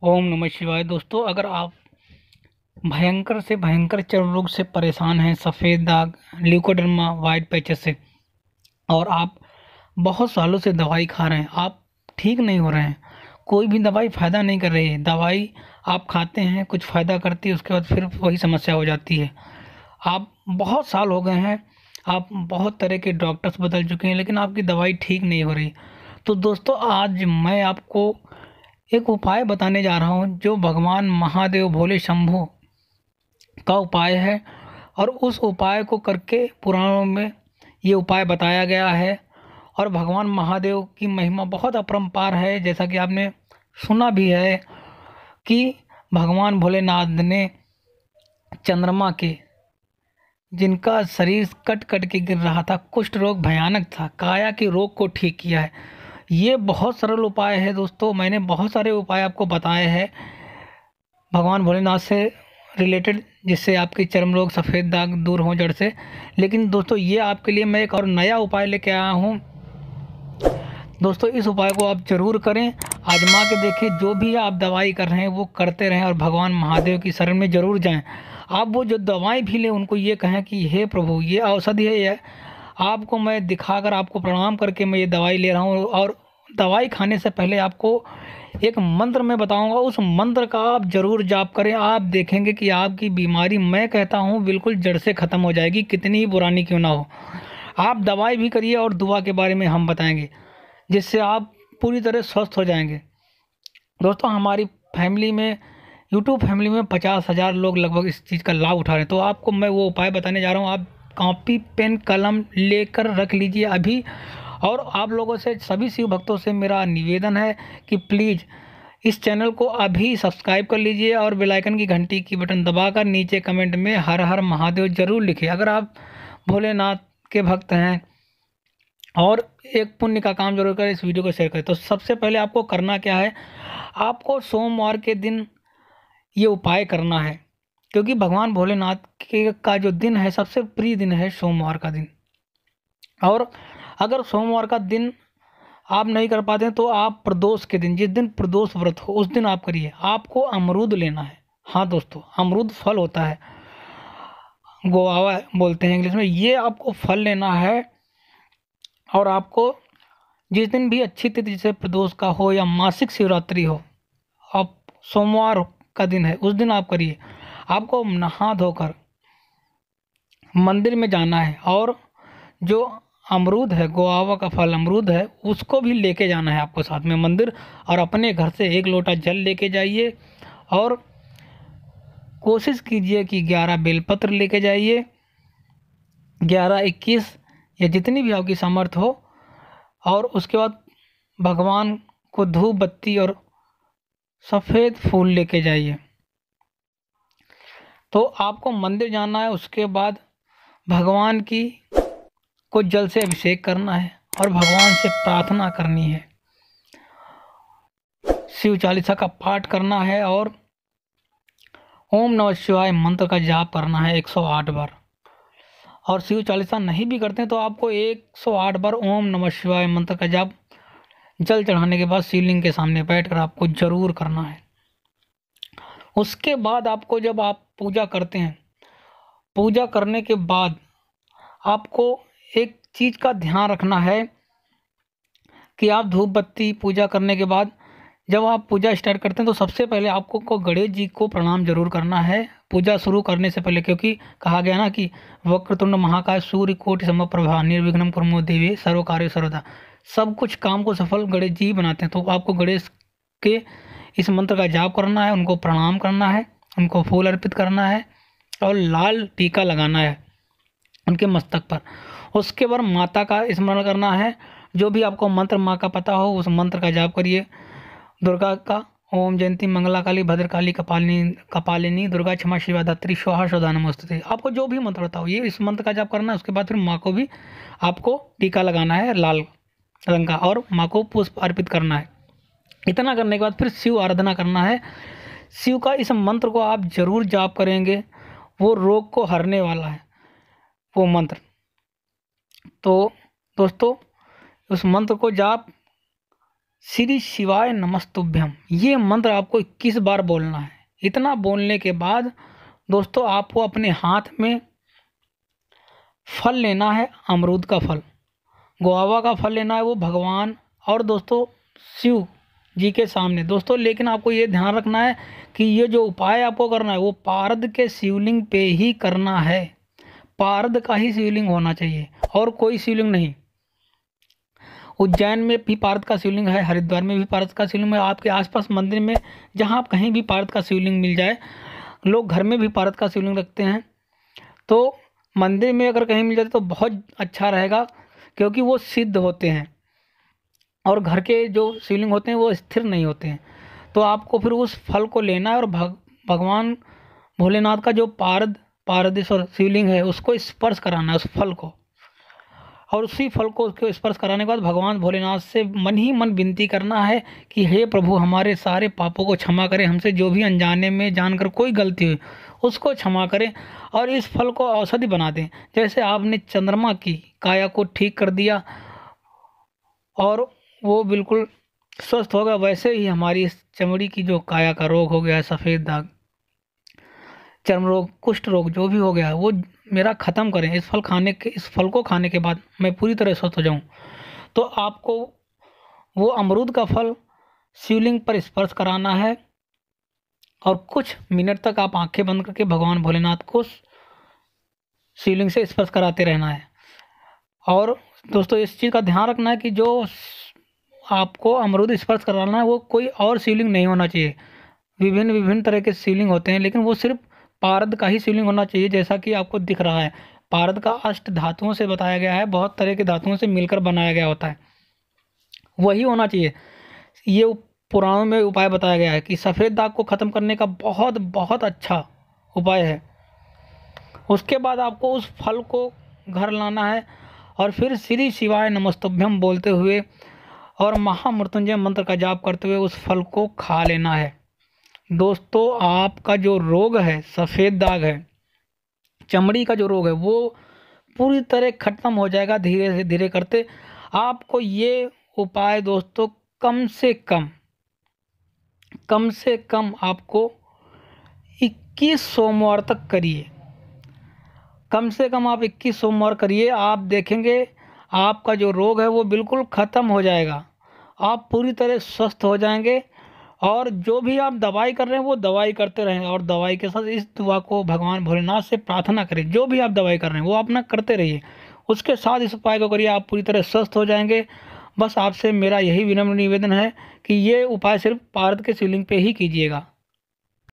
ओम नमः शिवाय। दोस्तों, अगर आप भयंकर से भयंकर चर्म रोग से परेशान हैं, सफ़ेद दाग, ल्यूकोडर्मा, वाइट पैचेस से, और आप बहुत सालों से दवाई खा रहे हैं, आप ठीक नहीं हो रहे हैं, कोई भी दवाई फ़ायदा नहीं कर रही है, दवाई आप खाते हैं, कुछ फ़ायदा करती है, उसके बाद फिर वही समस्या हो जाती है। आप बहुत साल हो गए हैं, आप बहुत तरह के डॉक्टर्स बदल चुके हैं, लेकिन आपकी दवाई ठीक नहीं हो रही। तो दोस्तों, आज मैं आपको एक उपाय बताने जा रहा हूँ, जो भगवान महादेव भोले शंभू का उपाय है। और उस उपाय को करके पुराणों में ये उपाय बताया गया है। और भगवान महादेव की महिमा बहुत अपरंपार है, जैसा कि आपने सुना भी है कि भगवान भोलेनाथ ने चंद्रमा के, जिनका शरीर कट कट के गिर रहा था, कुष्ठ रोग भयानक था, काया के रोग को ठीक किया है। ये बहुत सरल उपाय है दोस्तों, मैंने बहुत सारे उपाय आपको बताए हैं भगवान भोलेनाथ से रिलेटेड, जिससे आपके चर्म रोग, सफ़ेद दाग दूर हों जड़ से। लेकिन दोस्तों, ये आपके लिए मैं एक और नया उपाय लेके आया हूँ। दोस्तों, इस उपाय को आप ज़रूर करें, आजमा के देखें। जो भी आप दवाई कर रहे हैं वो करते रहें, और भगवान महादेव की शरण में ज़रूर जाएं। आप वो जो दवाई भी लें, उनको ये कहें कि हे प्रभु, ये औषधि है, ये आपको मैं दिखाकर, आपको प्रणाम करके मैं ये दवाई ले रहा हूँ। और दवाई खाने से पहले आपको एक मंत्र मैं बताऊंगा, उस मंत्र का आप जरूर जाप करें। आप देखेंगे कि आपकी बीमारी, मैं कहता हूं, बिल्कुल जड़ से ख़त्म हो जाएगी, कितनी ही पुरानी क्यों ना हो। आप दवाई भी करिए और दुआ के बारे में हम बताएंगे, जिससे आप पूरी तरह स्वस्थ हो जाएंगे। दोस्तों, हमारी फैमिली में, यूट्यूब फैमिली में 50,000 लोग लगभग इस चीज़ का लाभ उठा रहे हैं। तो आपको मैं वो उपाय बताने जा रहा हूँ, आप कॉपी पेन कलम लेकर रख लीजिए अभी। और आप लोगों से, सभी शिव भक्तों से मेरा निवेदन है कि प्लीज़ इस चैनल को अभी सब्सक्राइब कर लीजिए, और बेल आइकन की घंटी की बटन दबाकर नीचे कमेंट में हर हर महादेव जरूर लिखें, अगर आप भोलेनाथ के भक्त हैं। और एक पुण्य का काम जरूर करें, इस वीडियो को शेयर करें। तो सबसे पहले आपको करना क्या है, आपको सोमवार के दिन ये उपाय करना है, क्योंकि भगवान भोलेनाथ के का जो दिन है, सबसे प्रिय दिन है सोमवार का दिन। और अगर सोमवार का दिन आप नहीं कर पाते हैं, तो आप प्रदोष के दिन, जिस दिन प्रदोष व्रत हो, उस दिन आप करिए। आपको अमरूद लेना है। हाँ दोस्तों, अमरूद फल होता है, गोआवा बोलते हैं इंग्लिश में। ये आपको फल लेना है। और आपको जिस दिन भी अच्छी तिथि, जैसे प्रदोष का हो या मासिक शिवरात्रि हो, आप सोमवार का दिन है, उस दिन आप करिए। आपको नहा धोकर मंदिर में जाना है, और जो अमरूद है, गोआवा का फल अमरूद है, उसको भी लेके जाना है आपको साथ में मंदिर। और अपने घर से 1 लोटा जल लेके जाइए, और कोशिश कीजिए कि 11 बेलपत्र लेके जाइए, 11, 21, या जितनी भी आपकी सामर्थ हो। और उसके बाद भगवान को धूप बत्ती और सफ़ेद फूल लेके जाइए। तो आपको मंदिर जाना है, उसके बाद भगवान की को जल से अभिषेक करना है, और भगवान से प्रार्थना करनी है, शिव चालीसा का पाठ करना है, और ओम नमः शिवाय मंत्र का जाप करना है 108 बार। और शिव चालीसा नहीं भी करते हैं, तो आपको 108 बार ओम नमः शिवाय मंत्र का जाप जल चढ़ाने के बाद शिवलिंग के सामने बैठकर आपको जरूर करना है। उसके बाद आपको, जब आप पूजा करते हैं, पूजा करने के बाद आपको एक चीज़ का ध्यान रखना है कि आप धूप बत्ती पूजा करने के बाद, जब आप पूजा स्टार्ट करते हैं, तो सबसे पहले आपको गणेश जी को प्रणाम जरूर करना है पूजा शुरू करने से पहले। क्योंकि कहा गया ना कि वक्रतुंड महाकाय सूर्य कोटि समप्रभा निर्विघ्नं कुरु देवी सर्व कार्य सर्वदा, सब कुछ काम को सफल गणेश जी ही बनाते हैं। तो आपको गणेश के इस मंत्र का जाप करना है, उनको प्रणाम करना है, उनको फूल अर्पित करना है, और लाल टीका लगाना है उनके मस्तक पर। उसके बाद माता का स्मरण करना है, जो भी आपको मंत्र माँ का पता हो, उस मंत्र का जाप करिए। दुर्गा का ओम जयंती मंगला काली भद्रकाली कपालिनी कपालिनी दुर्गा क्षमा शिवा धात्री स्वाहा स्वधा नमोस्तुते, आपको जो भी मंत्र बताओ, ये इस मंत्र का जाप करना है। उसके बाद फिर माँ को भी आपको टीका लगाना है लाल रंग का, और माँ को पुष्प अर्पित करना है। इतना करने के बाद फिर शिव आराधना करना है। शिव का इस मंत्र को आप जरूर जाप करेंगे, वो रोग को हरने वाला है वो मंत्र। तो दोस्तों, उस मंत्र को जाप श्री शिवाय नमस्तुभ्यम, ये मंत्र आपको 21 बार बोलना है। इतना बोलने के बाद दोस्तों आपको अपने हाथ में फल लेना है, अमरूद का फल, गुआवा का फल लेना है, वो भगवान और दोस्तों शिव जी के सामने दोस्तों। लेकिन आपको ये ध्यान रखना है कि ये जो उपाय आपको करना है वो पारद के शिवलिंग पे ही करना है। पारद का ही शिवलिंग होना चाहिए और कोई शिवलिंग नहीं। उज्जैन में भी पारद का शिवलिंग है, हरिद्वार में भी पारद का शिवलिंग है, आपके आसपास मंदिर में जहाँ आप कहीं भी पारद का शिवलिंग मिल जाए। लोग घर में भी पारद का शिवलिंग रखते हैं, तो मंदिर में अगर कहीं मिल जाए तो बहुत अच्छा रहेगा, क्योंकि वो सिद्ध होते हैं और घर के जो शिवलिंग होते हैं वो स्थिर नहीं होते हैं। तो आपको फिर उस फल को लेना है और भगवान भोलेनाथ का जो पारदेश्वर शिवलिंग है उसको स्पर्श कराना है, उस फल को। और उसी फल को उसको स्पर्श कराने के बाद भगवान भोलेनाथ से मन ही मन विनती करना है कि हे प्रभु, हमारे सारे पापों को क्षमा करें, हमसे जो भी अनजाने में जानकर कोई गलती हुई उसको क्षमा करें, और इस फल को औषधि बना दें। जैसे आपने चंद्रमा की काया को ठीक कर दिया और वो बिल्कुल स्वस्थ हो गया, वैसे ही हमारी इस चमड़ी की जो काया का रोग हो गया है, सफ़ेद दाग, चर्म रोग, कुष्ठ रोग जो भी हो गया है, वो मेरा ख़त्म करें। इस फल को खाने के बाद मैं पूरी तरह स्वस्थ हो जाऊं। तो आपको वो अमरूद का फल शिवलिंग पर स्पर्श कराना है और कुछ मिनट तक आप आंखें बंद करके भगवान भोलेनाथ को शिवलिंग से स्पर्श कराते रहना है। और दोस्तों इस चीज़ का ध्यान रखना है कि जो आपको अमरूद स्पर्श कराना है वो कोई और शिवलिंग नहीं होना चाहिए। विभिन्न तरह के शिवलिंग होते हैं, लेकिन वो सिर्फ पारद का ही शिवलिंग होना चाहिए। जैसा कि आपको दिख रहा है, पारद का अष्ट धातुओं से बताया गया है, बहुत तरह के धातुओं से मिलकर बनाया गया होता है, वही होना चाहिए। ये पुराणों में उपाय बताया गया है कि सफ़ेद दाग को ख़त्म करने का बहुत बहुत अच्छा उपाय है। उसके बाद आपको उस फल को घर लाना है और फिर श्री शिवाय नमस्तुभ्यम बोलते हुए और महामृत्युंजय मंत्र का जाप करते हुए उस फल को खा लेना है। दोस्तों आपका जो रोग है, सफ़ेद दाग है, चमड़ी का जो रोग है, वो पूरी तरह ख़त्म हो जाएगा धीरे से धीरे करते। आपको ये उपाय दोस्तों कम से कम आपको 21 सोमवार तक करिए। कम से कम आप 21 सोमवार करिए, आप देखेंगे आपका जो रोग है वो बिल्कुल ख़त्म हो जाएगा, आप पूरी तरह स्वस्थ हो जाएंगे। और जो भी आप दवाई कर रहे हैं वो दवाई करते रहें, और दवाई के साथ इस दुआ को भगवान भोलेनाथ से प्रार्थना करें। जो भी आप दवाई कर रहे हैं वो अपना करते रहिए, उसके साथ इस उपाय को करिए, आप पूरी तरह स्वस्थ हो जाएंगे। बस आपसे मेरा यही विनम्र निवेदन है कि ये उपाय सिर्फ पारद के शिवलिंग पे ही कीजिएगा।